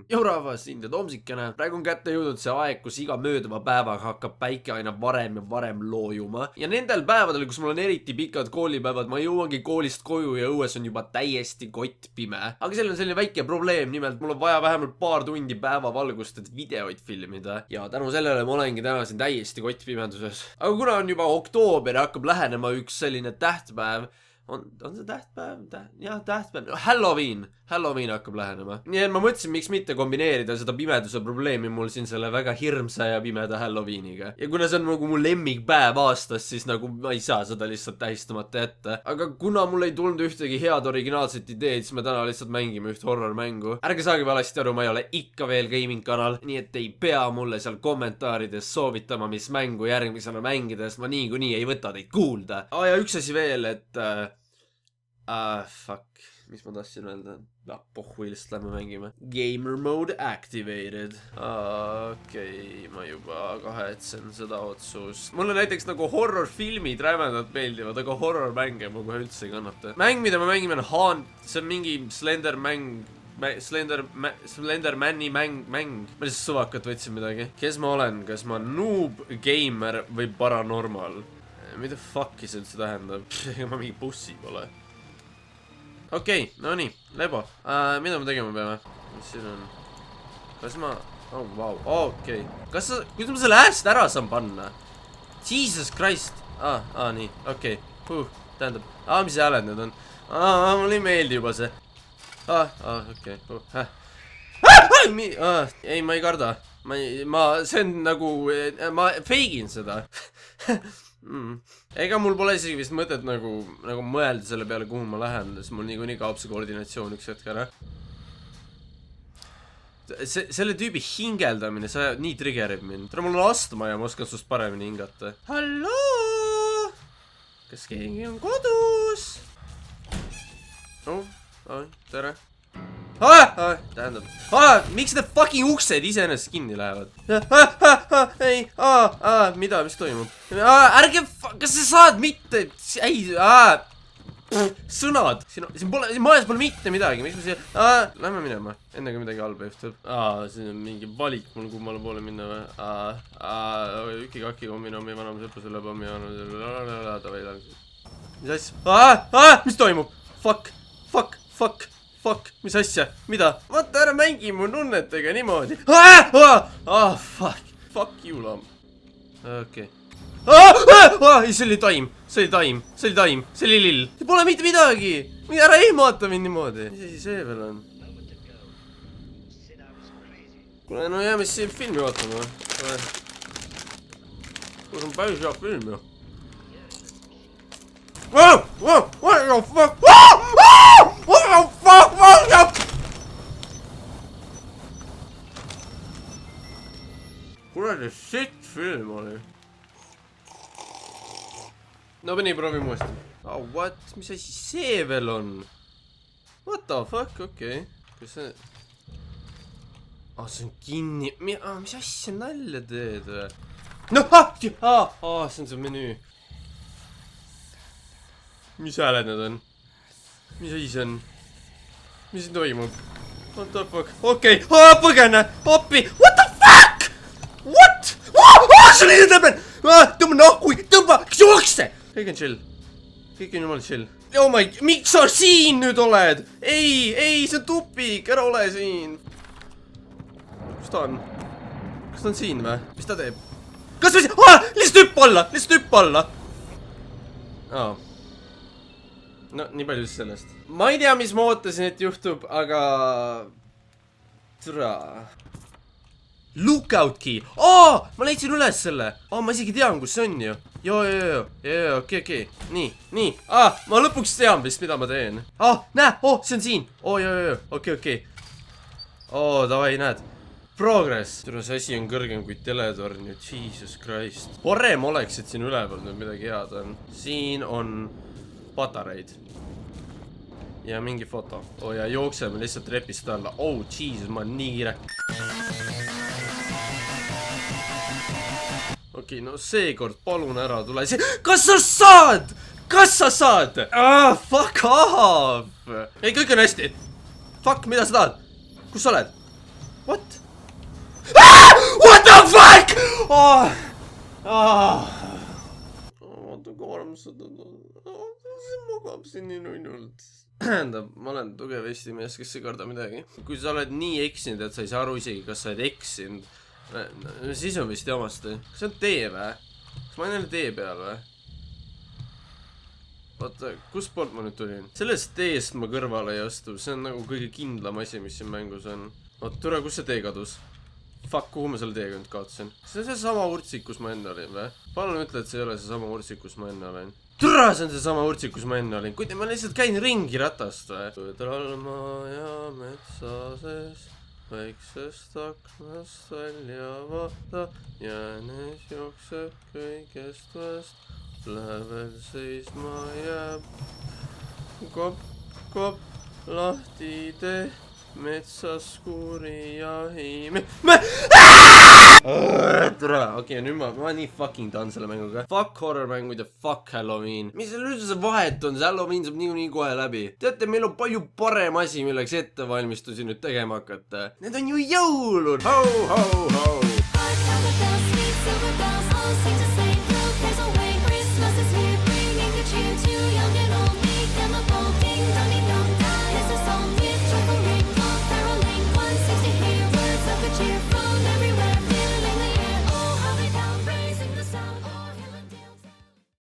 Rahvas, India Tomsikene. Praegu on kätte jõudnud see aeg, kus iga mööduva päevaga hakkab päike aina varem ja varem loojuma. Ja nendel päevadel, kus mul on eriti pikad koolipäevad, ma jõuangi koolist koju ja õues on juba täiesti kottpime. Aga seal on selline väike probleem, nimelt mul on vaja vähemalt paar tundi päevavalgust, et videoid filmida. Ja tänu sellele ma olengi täna siin täiesti kottpimeduses. Aga kuna on juba oktoober ja hakkab lähenema üks selline tähtpäev, on see tähtpäev? Jah, tähtpäev. Halloween hakkab lähenema. Nii et ma mõtlesin, miks mitte kombineerida seda pimeduse probleemi mul siin selle väga hirmsa ja pimeda Halloweeniga. Ja kuna see on nagu mu lemmikpäev aastas, siis nagu ma ei saa seda lihtsalt tähistamata jätta. Aga kuna mul ei tulnud ühtegi head originaalset ideed, siis me täna lihtsalt mängime üht horror-mängu. Ärge saage valesti aru, ma ei ole ikka veel gaming kanal, nii et ei pea mulle seal kommentaarides soovitama, mis mängu järgmisena mängida, sest ma niikuinii ei võta teid kuulda. Ja üks asi veel, et fuck, mis ma tahtsin öelda? Pohhu, lihtsalt lähme mängime. Gamer mode activated. Okei, ma juba kahetsen seda otsust. Mulle näiteks nagu horror-filmid rämedalt meeldivad, aga horror-mänge ma kohe üldse ei kannata. Mäng, mida me mängime on Haunt, see on mingi Slendermani mäng. Ma lihtsalt suvakat võtsin midagi. Kes ma olen? Kas ma noob, gamer või paranormal? Mida fuck'i see üldse tähendab? Ega ma mingi bussi pole. Okei, no nii, lebo. Mida me tegema peame? Mis siin on? Kas ma... Oh, vau, okei. Kuidas ma selle äest ära saan panna? Jesus Christ. Nii, okei. Tähendab, mis hääled need on? Mulle ei meeldi juba see. Okei. Ei, ma ei karda. See on nagu... Ma feigin seda. Ega mul pole isegi vist mõtet nagu mõelda selle peale, kuhu ma lähen, sest mul niikuinii kaob see koordinatsioon üks hetk ära. Selle tüübi hingeldamine, see nii triggerib mind. Tere, mul on astma ja ma oskan sust paremini hingata. Halloo! Kas keegi on kodus? Tere. Tähendab. Miks need fucking uksed iseenesest kinni lähevad? Ei, mida, mis toimub? Ärge, kas sa saad mitte? Ei, sõnad. Siin majas pole mitte midagi. Miks ma siia? Lähme minema. Enne kui midagi halba juhtub. Siin on mingi valik mul kummale poole minna või? Üki-kaki kombinomi vanam sõpru selle pommi mis asja? Mis toimub? Fuck, mis asja? Mida? Vaata, ära mängi mu nunnetega niimoodi. Fuck you, lamb. Okei. See oli taim. See oli lill. See pole mitte midagi. Ära ehmata mind niimoodi. Mis asi see veel on? Kuule, no jääme siin filmi vaatama. Kus on päris hea film ju. What the fuck? Kuradi shit film oli. No nii, proovime uuesti. What? Mis asi see veel on? What the fuck? Okei. Kas see... see on kinni. Mis asja nalja teed või? No, see on see menüü. Mis hääled need on? Mis asi see on? Mis siin toimub? What the fuck? Okei, põgene! Appi! What the fuck? What? See oli tõmben! Tõmba nahku! Tõmba! Kas jookse? Kõik on chill. Kõik on jumala chill. Oh my... Miks sa siin nüüd oled? Ei, see on tupik! Ära ole siin! Kus ta on? Kas ta on siin või? Mis ta teeb? Kas või see... Lihtsalt hüppa alla! No, nii palju siis sellest. Ma ei tea, mis ma ootasin, et juhtub, aga... Tura... Lookout key! Ma leidsin üles selle! Ma isegi tean, kus see on ju. Okei. Nii. Ma lõpuks tean vist, mida ma teen. Näe! See on siin! Okei. Davai, näed. Progress! Tura, see asi on kõrgem kui teletorn ju. Jesus Christ. Parem oleks, et siin üleval nüüd midagi head on. Siin on... patareid. Ja mingi foto. Ja jookseme lihtsalt repist alla. Jesus, ma olen nii kiire. Okei, no seekord palun ära tule. Kas sa saad? Fuck off! Ei, kõik on hästi. Fuck, mida sa tahad? Kus sa oled? What? What the fuck? Oota, koorm seda. See magab siin nii nunnult. Tähendab, ma olen tugev Eesti mees, kes ei karda midagi. Kui sa oled nii eksinud, et sa ei saa aru isegi, kas sa oled eksinud, siis on vist jamasti. Kas see on tee või? Kas ma olen jälle tee peal või? Vaata, kus poolt ma nüüd tulin? Sellest teest ma kõrvale ei astu. See on nagu kõige kindlam asi, mis siin mängus on. Oot, tule, kus see tee kadus? Fuck, kuhu ma selle teega nüüd kaotasin? See on see sama urtsik, kus ma enne olin või? Palun ütle, et see ei ole see sama urtsik, kus ma enne olin. Türa, see on see sama urtsik, kus ma enne olin. Kuid ma lihtsalt käin ringi ratast või? Põdralma ja metsa sees, väiksest aknast välja vaata, jäänes jookseb kõigest vast, lähevel seisma jääb. Kopp, lahti tee, metsas kuuri jahime. Tere, okei, nüüd ma nii fucking tahan selle mänguga. Fuck horror-mängud ja fuck Halloween. Mis seal üldse vahet on, see Halloween saab niikuinii kohe läbi. Teate, meil on palju parem asi, milleks ettevalmistusi nüüd tegema hakata. Need on ju jõulud! Ho, ho, ho!